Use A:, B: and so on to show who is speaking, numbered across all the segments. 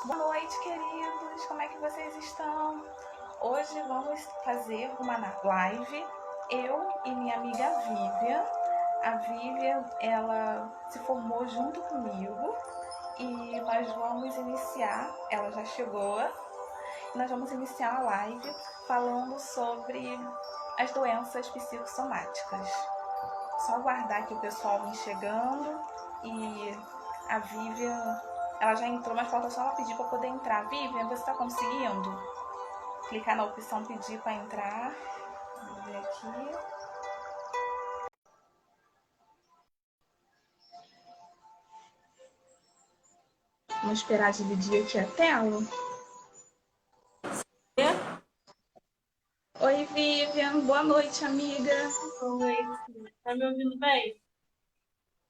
A: Boa noite, queridos. Como é que vocês estão? Hoje vamos fazer uma live, eu e minha amiga Vivian. A Vivian, ela se formou junto comigo e nós vamos iniciar, ela já chegou, nós vamos iniciar a live falando sobre as doenças psicossomáticas. Só aguardar que o pessoal vem chegando e a Vivian, ela já entrou, mas falta só ela pedir para poder entrar. Vivian, você está conseguindo? Clicar na opção pedir para entrar. Vou ver aqui. Vamos esperar dividir aqui a tela. Oi, Vivian. Boa noite, amiga.
B: Oi, tá me ouvindo bem?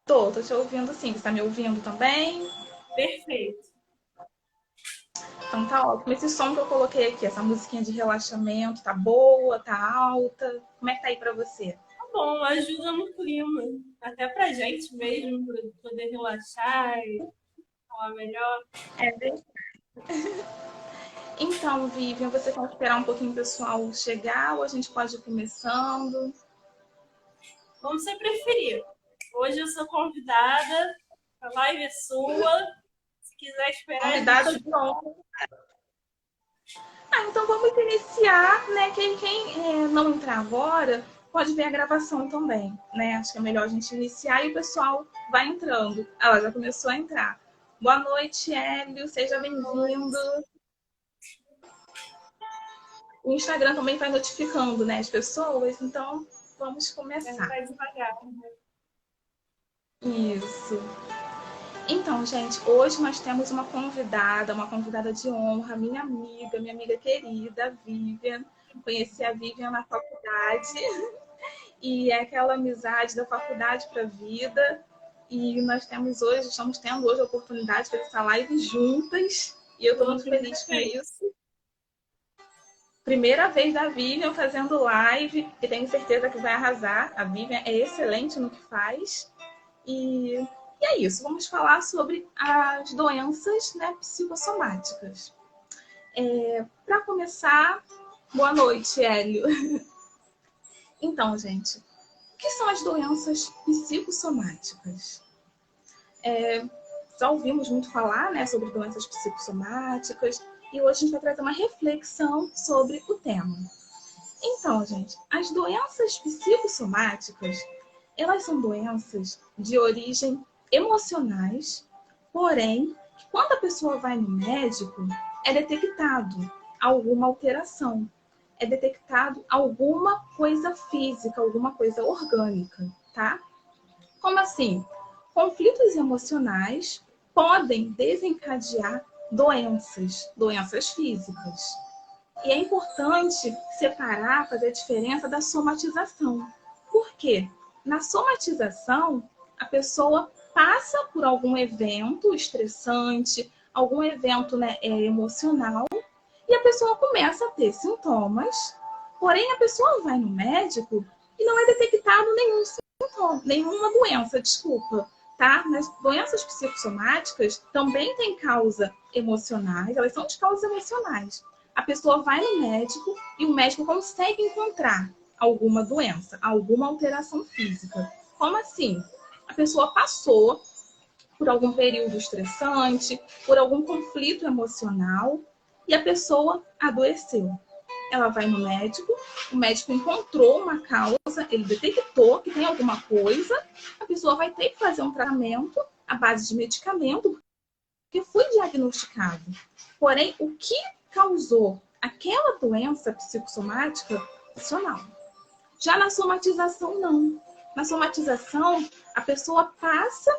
A: Tô te ouvindo sim. Você tá me ouvindo também?
B: Perfeito.
A: Então tá ótimo. Esse som que eu coloquei aqui, essa musiquinha de relaxamento, tá boa, tá alta? Como é que tá aí pra você?
B: Tá bom, ajuda no clima. Até pra gente mesmo, pra poder relaxar e falar melhor.
A: É verdade. Então, Vivian, você quer esperar um pouquinho o pessoal chegar ou a gente pode ir começando?
B: Como você preferir. Hoje eu sou convidada, a live é sua. Se quiser esperar, a
A: Convidada
B: gente.
A: de honra. Então vamos iniciar, né? Quem não entrar agora pode ver a gravação também, né? Acho que é melhor a gente iniciar e o pessoal vai entrando. Ela já começou a entrar. Boa noite, Hélio, seja bem-vindo. O Instagram também vai notificando, né, as pessoas, então vamos começar.
B: Vai devagar.
A: Isso. Então, gente, hoje nós temos uma convidada de honra, minha amiga querida, Vivian. Conheci a Vivian na faculdade e é aquela amizade da faculdade para a vida. E nós temos hoje, estamos tendo hoje a oportunidade de fazer essa live juntas e eu estou
B: Pela
A: muito
B: primeira
A: feliz com
B: vez.
A: isso. Primeira vez da Vivian fazendo live e tenho certeza que vai arrasar. A Vivian é excelente no que faz. E é isso, vamos falar sobre as doenças, né, psicossomáticas. Para começar, boa noite, Hélio. Então, gente, o que são as doenças psicossomáticas? Já ouvimos muito falar, né, sobre doenças psicossomáticas e hoje a gente vai trazer uma reflexão sobre o tema. Então, gente, as doenças psicossomáticas, elas são doenças de origem emocionais, porém, quando a pessoa vai no médico, é detectado alguma alteração, é detectado alguma coisa física, alguma coisa orgânica, tá? Como assim? Conflitos emocionais podem desencadear doenças físicas. E é importante separar, fazer a diferença da somatização. Por quê? Na somatização, a pessoa passa por algum evento estressante, algum evento, né, emocional, e a pessoa começa a ter sintomas, porém a pessoa vai no médico e não é detectado nenhum sintoma, nenhuma doença, desculpa. Tá? Nas doenças psicossomáticas também tem causa emocionais, elas são de causas emocionais. A pessoa vai no médico e o médico consegue encontrar alguma doença, alguma alteração física. Como assim? A pessoa passou por algum período estressante, por algum conflito emocional e a pessoa adoeceu. Ela vai no médico, o médico encontrou uma causa, ele detectou que tem alguma coisa, a pessoa vai ter que fazer um tratamento à base de medicamento, porque foi diagnosticado. Porém, o que causou aquela doença psicossomática emocional? Já na somatização, não. Na somatização, a pessoa passa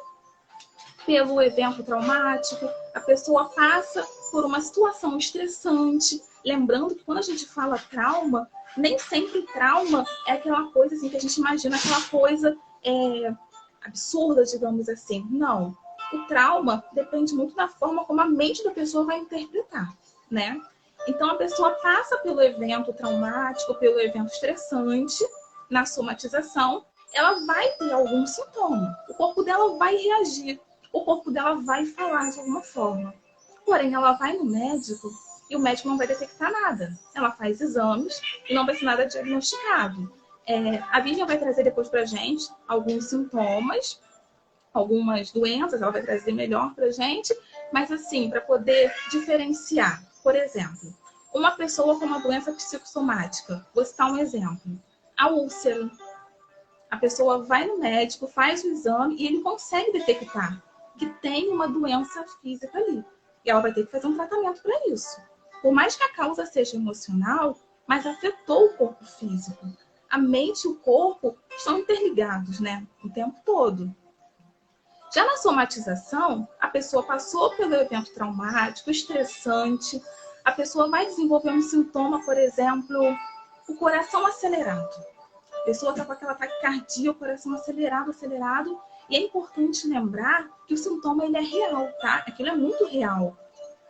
A: pelo evento traumático, a pessoa passa por uma situação estressante. Lembrando que quando a gente fala trauma, nem sempre trauma é aquela coisa assim que a gente imagina, aquela coisa absurda, digamos assim. Não. O trauma depende muito da forma como a mente da pessoa vai interpretar, né? Então a pessoa passa pelo evento traumático, pelo evento estressante, na somatização, ela vai ter algum sintoma. O corpo dela vai reagir. O corpo dela vai falar de alguma forma. Porém, ela vai no médico e o médico não vai detectar nada. Ela faz exames e não vai ser nada diagnosticado. A Vivian vai trazer depois pra gente alguns sintomas, algumas doenças, ela vai trazer melhor pra gente, mas assim, para poder diferenciar. Por exemplo, uma pessoa com uma doença psicossomática, vou citar um exemplo, a úlcera. A pessoa vai no médico, faz o exame e ele consegue detectar que tem uma doença física ali. E ela vai ter que fazer um tratamento para isso. Por mais que a causa seja emocional, mas afetou o corpo físico. A mente e o corpo estão interligados, né? O tempo todo. Já na somatização, a pessoa passou pelo evento traumático, estressante, a pessoa vai desenvolver um sintoma, por exemplo, o coração acelerado. A pessoa está com aquela taquicardia, o coração acelerado, e é importante lembrar que o sintoma ele é real, tá? Aquilo é muito real.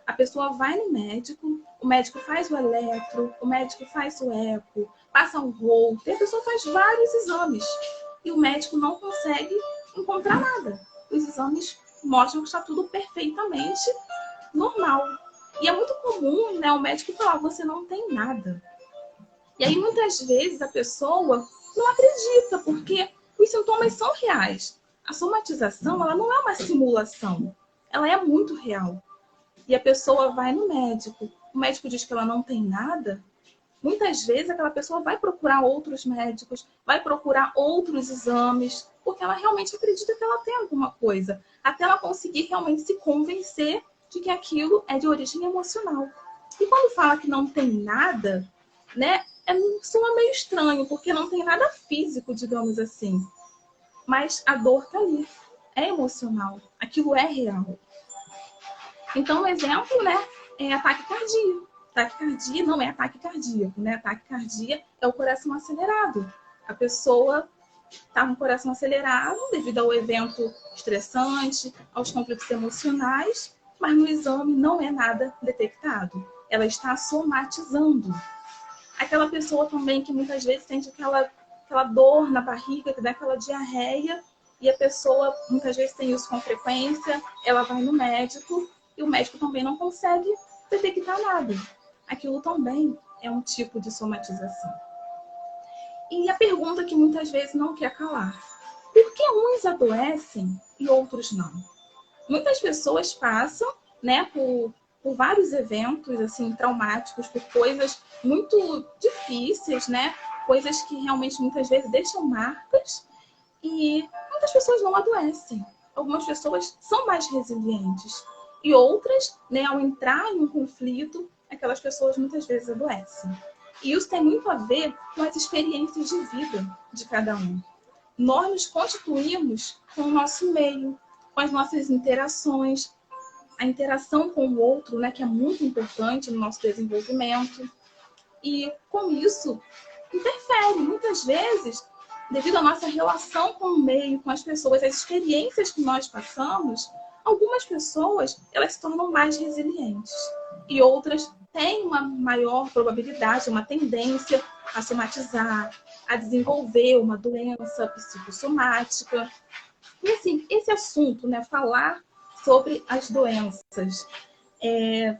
A: A pessoa vai no médico, o médico faz o eletro, o médico faz o eco, passa um Holter, a pessoa faz vários exames e o médico não consegue encontrar nada. Os exames mostram que está tudo perfeitamente normal. E é muito comum, né, o médico falar, você não tem nada. E aí, muitas vezes, a pessoa não acredita, porque os sintomas são reais. A somatização, ela não é uma simulação. Ela é muito real. E a pessoa vai no médico. O médico diz que ela não tem nada. Muitas vezes, aquela pessoa vai procurar outros médicos, vai procurar outros exames, porque ela realmente acredita que ela tem alguma coisa. Até ela conseguir realmente se convencer de que aquilo é de origem emocional. E quando fala que não tem nada, né? Soa meio estranho, porque não tem nada físico, digamos assim. Mas a dor tá ali. É emocional. Aquilo é real. Então, um exemplo, né? É ataque cardíaco. Taquicardia não é ataque cardíaco, né? Taquicardia é o coração acelerado. A pessoa está com o coração acelerado devido ao evento estressante, aos conflitos emocionais, mas no exame não é nada detectado. Ela está somatizando. Aquela pessoa também que muitas vezes sente aquela dor na barriga, que dá aquela diarreia, e a pessoa muitas vezes tem isso com frequência, ela vai no médico e o médico também não consegue detectar nada. Aquilo também é um tipo de somatização. E a pergunta que muitas vezes não quer calar: por que uns adoecem e outros não? Muitas pessoas passam, né, por vários eventos assim traumáticos, por coisas muito difíceis, né? Coisas que realmente muitas vezes deixam marcas, e muitas pessoas não adoecem. Algumas pessoas são mais resilientes e outras, né, ao entrar em um conflito, aquelas pessoas muitas vezes adoecem. E isso tem muito a ver com as experiências de vida de cada um. Nós nos constituímos com o nosso meio, com as nossas interações, a interação com o outro, né, que é muito importante no nosso desenvolvimento. E com isso, interfere muitas vezes, devido à nossa relação com o meio, com as pessoas, as experiências que nós passamos, algumas pessoas elas se tornam mais resilientes e outras têm uma maior probabilidade, uma tendência a somatizar, a desenvolver uma doença psicossomática. E assim, esse assunto, né, falar sobre as doenças, é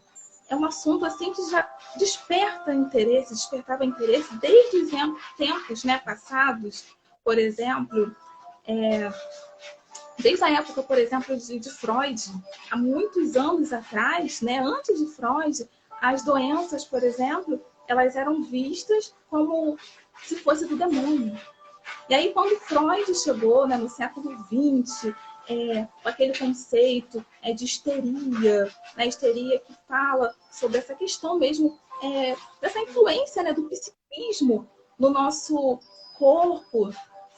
A: um assunto assim que já despertava interesse desde os tempos, né, passados. Por exemplo, desde a época, por exemplo, de Freud, há muitos anos atrás, né, antes de Freud, as doenças, por exemplo, elas eram vistas como se fosse do demônio. E aí, quando Freud chegou, né, no século XX, com aquele conceito de histeria, né, histeria que fala sobre essa questão mesmo, dessa influência, né, do psiquismo no nosso corpo,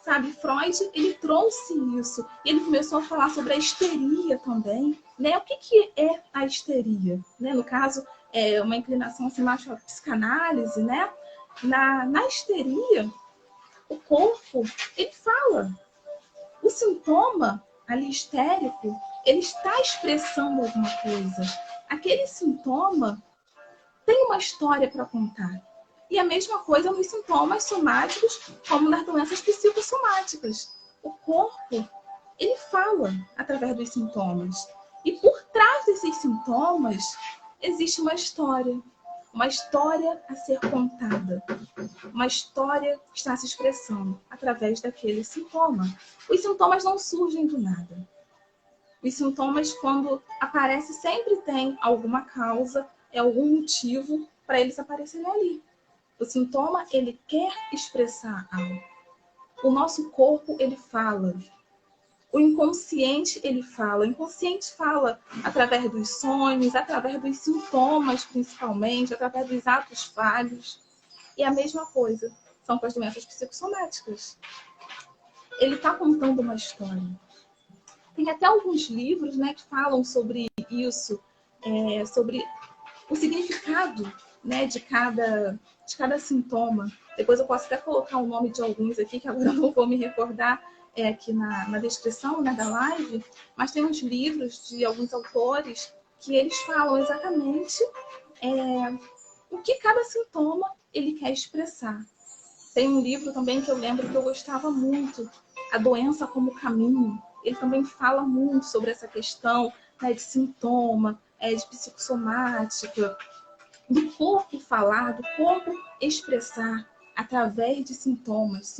A: sabe? Freud, ele trouxe isso. E ele começou a falar sobre a histeria também, né? O que é a histeria? Né? No caso, é uma inclinação assim, mais para a psicanálise, né? Na histeria, o corpo, ele fala. O sintoma ali histérico, ele está expressando alguma coisa. Aquele sintoma tem uma história para contar. E a mesma coisa nos sintomas somáticos, como nas doenças psicossomáticas. O corpo, ele fala através dos sintomas. E por trás esses sintomas existe uma história a ser contada, uma história que está se expressando através daquele sintoma. Os sintomas não surgem do nada. Os sintomas, quando aparecem, sempre tem alguma causa, algum motivo para eles aparecerem ali. O sintoma, ele quer expressar algo. O nosso corpo, ele fala. O inconsciente, ele fala. O inconsciente fala através dos sonhos, através dos sintomas, principalmente, através dos atos falhos. E a mesma coisa são com as doenças psicossomáticas. Ele está contando uma história. Tem até alguns livros, né, que falam sobre isso, sobre o significado, né, de cada sintoma. Depois eu posso até colocar o nome de alguns aqui, que agora eu não vou me recordar aqui na descrição, né, da live, mas tem uns livros de alguns autores que eles falam exatamente o que cada sintoma ele quer expressar. Tem um livro também que eu lembro que eu gostava muito, A Doença como Caminho. Ele também fala muito sobre essa questão, né, de sintoma, de psicossomática, do corpo falar, do corpo expressar através de sintomas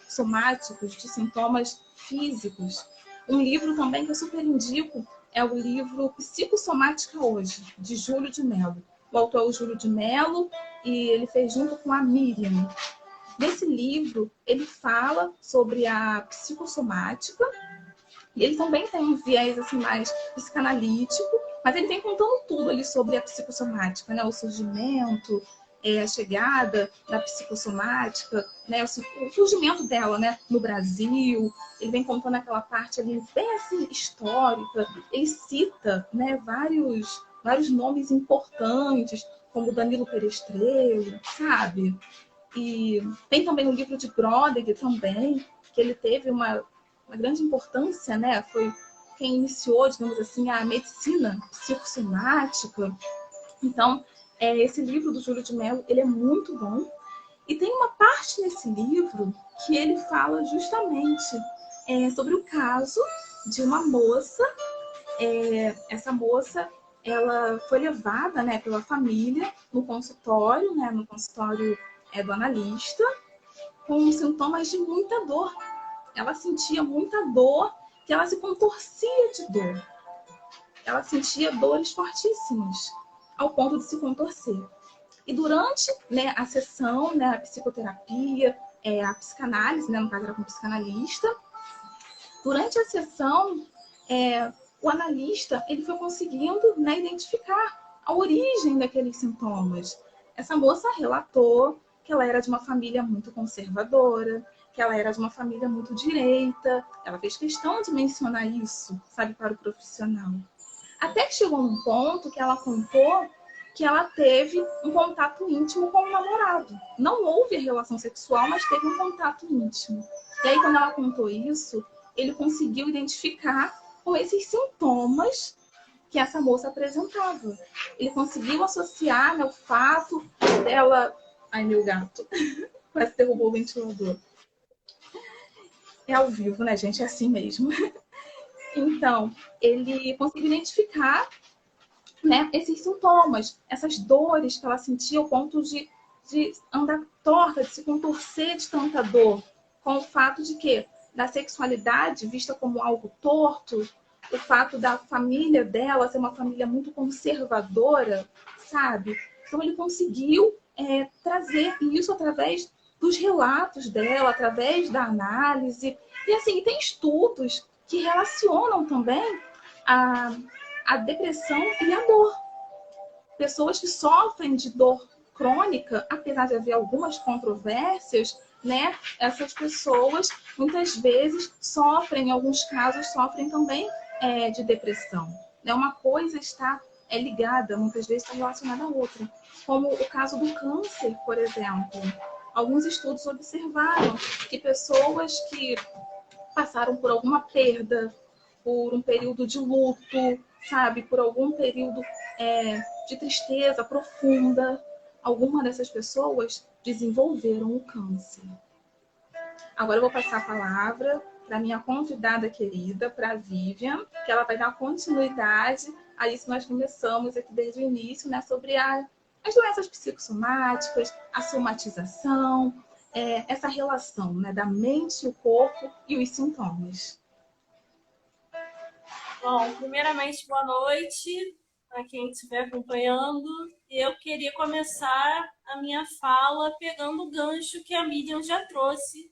A: somáticos, de sintomas físicos. Um livro também que eu super indico é o livro Psicossomática Hoje, de Júlio de Mello. O autor é o Júlio de Mello e ele fez junto com a Miriam. Nesse livro, ele fala sobre a psicossomática e ele também tem um viés assim, mais psicanalítico, mas ele vem contando tudo ali sobre a psicossomática, né? O surgimento, a chegada da psicossomática, né? O surgimento dela, né? No Brasil. Ele vem contando aquela parte ali bem assim, histórica. Ele cita, né? vários nomes importantes, como Danilo Perestrello, sabe? E tem também o livro de Brodegg também, que ele teve uma grande importância, né? Foi quem iniciou, digamos assim, a medicina psicossomática. Então, esse livro do Júlio de Mello, ele é muito bom. E tem uma parte nesse livro que ele fala justamente sobre o caso de uma moça. Essa moça, ela foi levada, né, pela família no consultório, né, no consultório do analista, com sintomas de muita dor. Ela sentia muita dor, que ela se contorcia de dor. Ela sentia dores fortíssimas, ao ponto de se contorcer. E durante, né, a sessão, né, a psicoterapia, a psicanálise, né, no caso era com psicanalista, durante a sessão, o analista ele foi conseguindo, né, identificar a origem daqueles sintomas. Essa moça relatou que ela era de uma família muito conservadora, que ela era de uma família muito direita. Ela fez questão de mencionar isso, sabe, para o profissional. Até que chegou num ponto que ela contou que ela teve um contato íntimo com o namorado. Não houve relação sexual, mas teve um contato íntimo. E aí, quando ela contou isso, ele conseguiu identificar com esses sintomas que essa moça apresentava. Ele conseguiu associar, né, o fato dela... Ai, meu gato. Quase derrubou o ventilador. É ao vivo, né, gente? É assim mesmo. Então, ele conseguiu identificar, né, esses sintomas, essas dores que ela sentia ao ponto de andar torta, de se contorcer de tanta dor, com o fato de que da sexualidade vista como algo torto, o fato da família dela ser uma família muito conservadora, sabe? Então ele conseguiu trazer isso através dos relatos dela, através da análise. E assim, tem estudos que relacionam também a depressão e a dor. Pessoas que sofrem de dor crônica, apesar de haver algumas controvérsias, né? Essas pessoas muitas vezes sofrem, em alguns casos, sofrem também de depressão. Né? Uma coisa está ligada, muitas vezes está relacionada à outra. Como o caso do câncer, por exemplo. Alguns estudos observaram que pessoas que passaram por alguma perda, por um período de luto, sabe? Por algum período de tristeza profunda, alguma dessas pessoas desenvolveram o câncer. Agora eu vou passar a palavra para a minha convidada querida, para a Vivian, que ela vai dar continuidade a isso que nós começamos aqui desde o início, né, sobre as doenças psicossomáticas, a somatização, essa relação, né, da mente, o corpo e os sintomas.
B: Bom, primeiramente, boa noite para quem estiver acompanhando. Eu queria começar a minha fala pegando o gancho que a Miriam já trouxe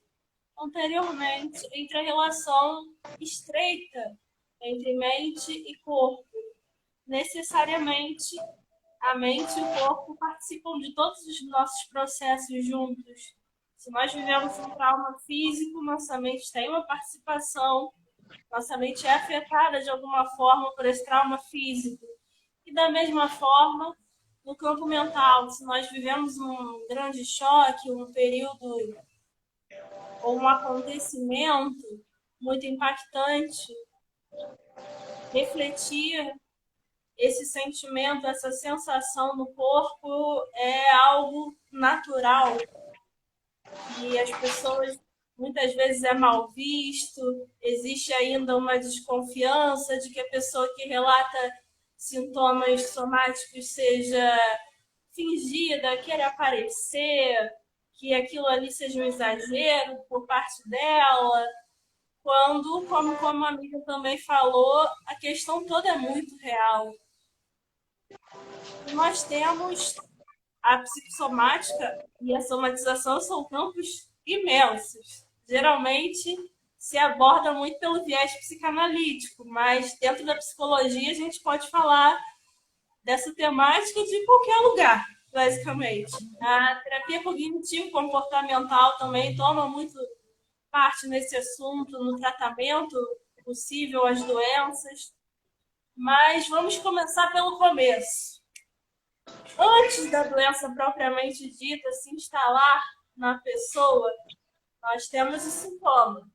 B: anteriormente entre a relação estreita entre mente e corpo. Necessariamente, a mente e o corpo participam de todos os nossos processos juntos. Se nós vivemos um trauma físico, nossa mente tem uma participação, nossa mente é afetada de alguma forma por esse trauma físico. E da mesma forma, no campo mental, se nós vivemos um grande choque, um período ou um acontecimento muito impactante, refletir esse sentimento, essa sensação no corpo é algo natural. E as pessoas, muitas vezes, é mal visto, existe ainda uma desconfiança de que a pessoa que relata sintomas somáticos seja fingida, querer aparecer, que aquilo ali seja um exagero por parte dela, quando, como a amiga também falou, a questão toda é muito real. E nós temos a psicossomática e a somatização são campos imensos. Geralmente se aborda muito pelo viés psicanalítico, mas dentro da psicologia a gente pode falar dessa temática de qualquer lugar, basicamente. A terapia cognitivo-comportamental também toma muito parte nesse assunto, no tratamento possível às doenças. Mas vamos começar pelo começo. Antes da doença propriamente dita se instalar na pessoa, nós temos o sintoma.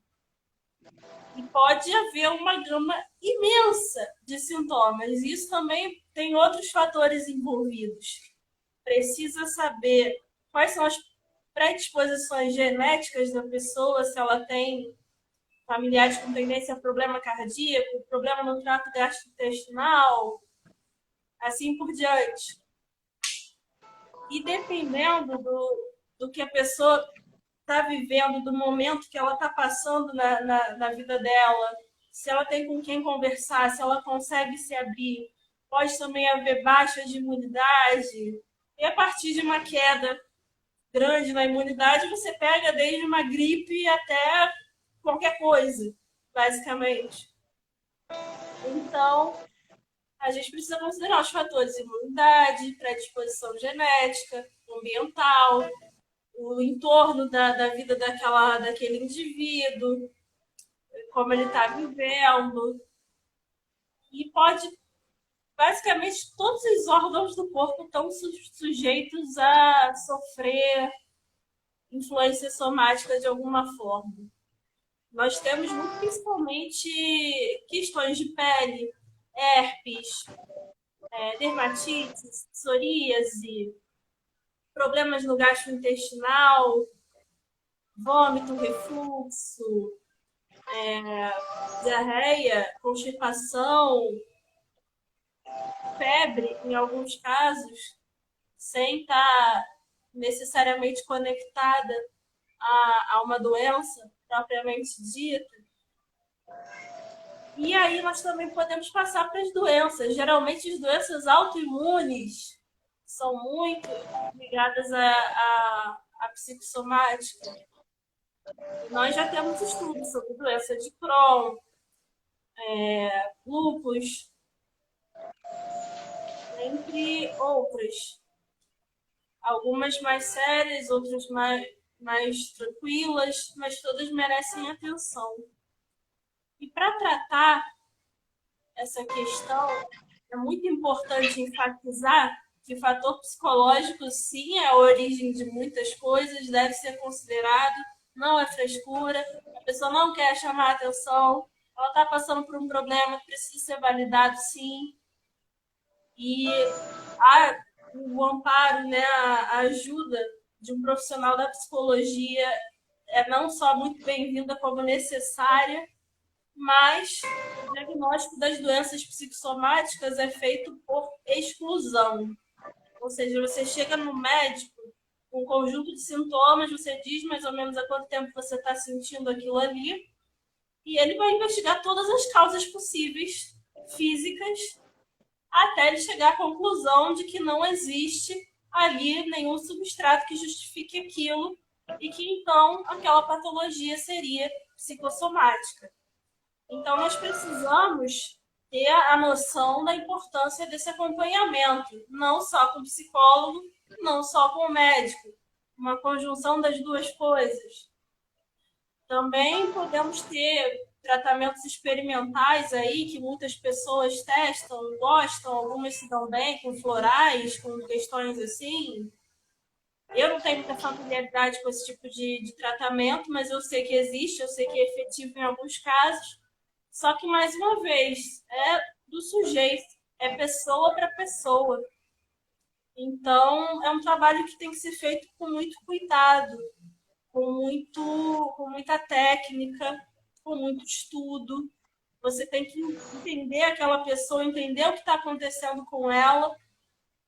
B: E pode haver uma gama imensa de sintomas. Isso também tem outros fatores envolvidos. Precisa saber quais são as predisposições genéticas da pessoa, se ela tem familiares com tendência a problema cardíaco, problema no trato gastrointestinal, assim por diante. E dependendo do que a pessoa está vivendo, do momento que ela está passando na vida dela, se ela tem com quem conversar, se ela consegue se abrir, pode também haver baixa de imunidade. E a partir de uma queda grande na imunidade, você pega desde uma gripe até qualquer coisa, basicamente. Então, a gente precisa considerar os fatores de imunidade, predisposição genética, ambiental, o entorno da vida daquele indivíduo, como ele está vivendo. E pode, basicamente, todos os órgãos do corpo estão sujeitos a sofrer influência somática de alguma forma. Nós temos muito principalmente questões de pele, herpes, dermatite, psoríase, problemas no gastrointestinal, vômito, refluxo, diarreia, constipação, febre, em alguns casos, sem estar necessariamente conectada a uma doença propriamente dita. E aí nós também podemos passar para as doenças. Geralmente as doenças autoimunes são muito ligadas à psicossomática. Nós já temos estudos sobre doença de Crohn, lúpus, entre outras. Algumas mais sérias, outras mais tranquilas, mas todas merecem atenção. E para tratar essa questão, é muito importante enfatizar que o fator psicológico, sim, é a origem de muitas coisas, deve ser considerado, não é frescura, a pessoa não quer chamar atenção, ela está passando por um problema que precisa ser validado, sim. E o amparo, né, a ajuda de um profissional da psicologia é não só muito bem-vinda como necessária, mas o diagnóstico das doenças psicossomáticas é feito por exclusão. Ou seja, você chega no médico com um conjunto de sintomas, você diz mais ou menos há quanto tempo você está sentindo aquilo ali, e ele vai investigar todas as causas possíveis, físicas, até ele chegar à conclusão de que não existe ali nenhum substrato que justifique aquilo e que então aquela patologia seria psicossomática. Então nós precisamos ter a noção da importância desse acompanhamento, não só com o psicólogo, não só com o médico, uma conjunção das duas coisas. Também podemos ter tratamentos experimentais aí que muitas pessoas testam, gostam, algumas se dão bem com florais, com questões assim. Eu não tenho muita familiaridade com esse tipo de tratamento, mas eu sei que existe, eu sei que é efetivo em alguns casos. Só que, mais uma vez, é do sujeito, é pessoa para pessoa. Então, é um trabalho que tem que ser feito com muito cuidado, com muita técnica, com muito estudo. Você tem que entender aquela pessoa, entender o que está acontecendo com ela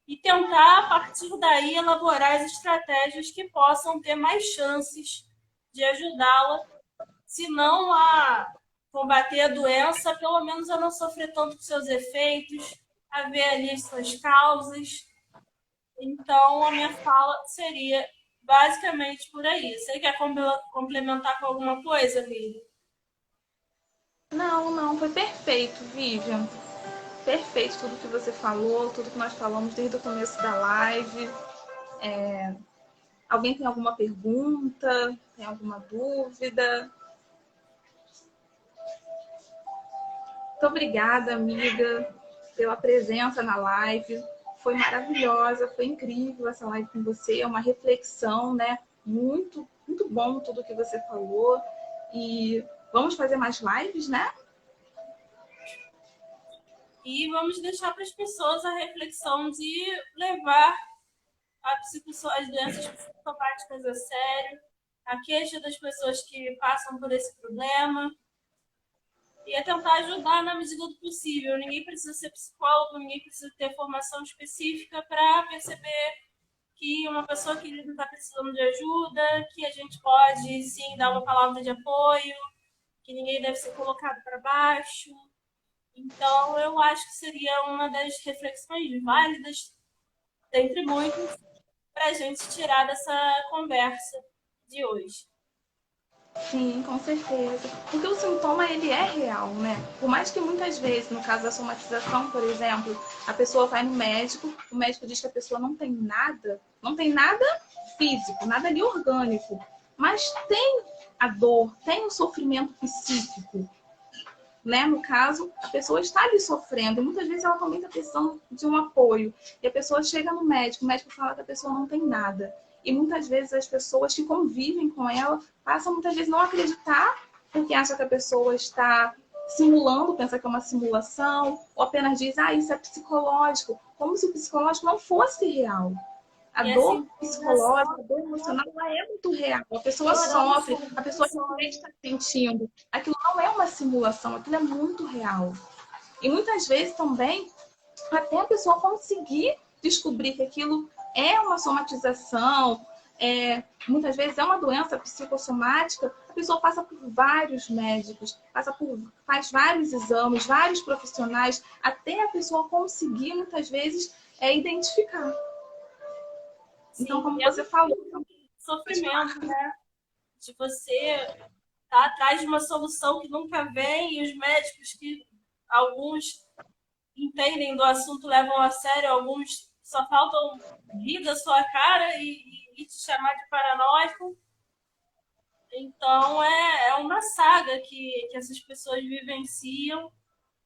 B: e tentar, a partir daí, elaborar as estratégias que possam ter mais chances de ajudá-la, se não a combater a doença, pelo menos a não sofrer tanto com seus efeitos, a ver ali as suas causas. Então, a minha fala seria basicamente por aí. Você quer complementar com alguma coisa, Vivi?
A: Não, não, foi perfeito, Vivian. Perfeito tudo que você falou, tudo que nós falamos desde o começo da live. Alguém tem alguma pergunta? Tem alguma dúvida? Muito obrigada, amiga, pela presença na live. Foi maravilhosa, foi incrível essa live com você. É uma reflexão, né? Muito, muito bom tudo que você falou. E vamos fazer mais lives, né?
B: E vamos deixar para as pessoas a reflexão de levar as doenças psicossomáticas a sério, a queixa das pessoas que passam por esse problema, e é tentar ajudar na medida do possível. Ninguém precisa ser psicólogo, ninguém precisa ter formação específica para perceber que uma pessoa querida está precisando de ajuda, que a gente pode sim dar uma palavra de apoio, que ninguém deve ser colocado para baixo. Então, eu acho que seria uma das reflexões válidas, dentre muitas, para a gente tirar dessa conversa de hoje.
A: Sim, com certeza. Porque o sintoma, ele é real, né? Por mais que muitas vezes, no caso da somatização, por exemplo, a pessoa vai no médico, o médico diz que a pessoa não tem nada físico, nada ali orgânico, mas tem a dor, tem o sofrimento psíquico, né? No caso, a pessoa está ali sofrendo e muitas vezes ela também está precisando de um apoio. E a pessoa chega no médico, o médico fala que a pessoa não tem nada. E muitas vezes as pessoas que convivem com ela passam muitas vezes não acreditar, porque acham que a pessoa está simulando, pensa que é uma simulação, ou apenas diz, isso é psicológico, como se o psicológico não fosse real. A dor psicológica, a dor emocional, ela é muito real. A pessoa sofre, a pessoa realmente está sentindo. Aquilo não é uma simulação, aquilo é muito real. E muitas vezes também, até a pessoa conseguir descobrir que aquilo é uma somatização, muitas vezes é uma doença psicossomática, a pessoa passa por vários médicos, faz vários exames, vários profissionais, até a pessoa conseguir, muitas vezes, identificar.
B: Sim,
A: então, como você falou...
B: Sofrimento, né? De você estar atrás de uma solução que nunca vem e os médicos que alguns entendem do assunto, levam a sério, alguns só faltam rir da sua cara e te chamar de paranoico. Então, é uma saga que essas pessoas vivenciam,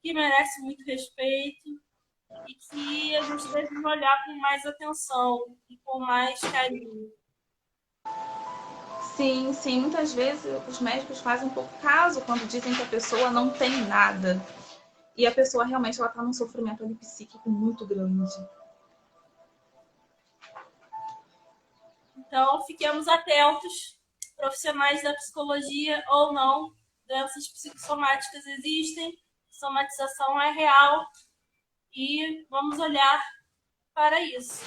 B: que merece muito respeito e que a gente deve olhar com mais atenção e com mais carinho.
A: Sim, sim. Muitas vezes os médicos fazem um pouco caso quando dizem que a pessoa não tem nada. E a pessoa realmente está num sofrimento ali psíquico muito grande.
B: Então, fiquemos atentos profissionais da psicologia ou não, doenças psicossomáticas existem, somatização é real e vamos olhar para isso.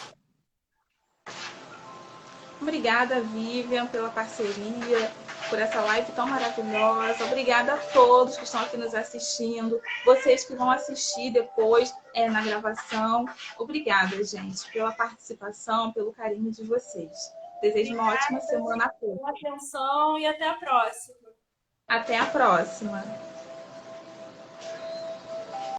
A: Obrigada, Vivian, pela parceria, por essa live tão maravilhosa. Obrigada a todos que estão aqui nos assistindo, vocês que vão assistir depois na gravação. Obrigada, gente, pela participação, pelo carinho de vocês. Desejo uma ótima semana a todos.
B: Pela atenção e até a próxima.
A: Até a próxima.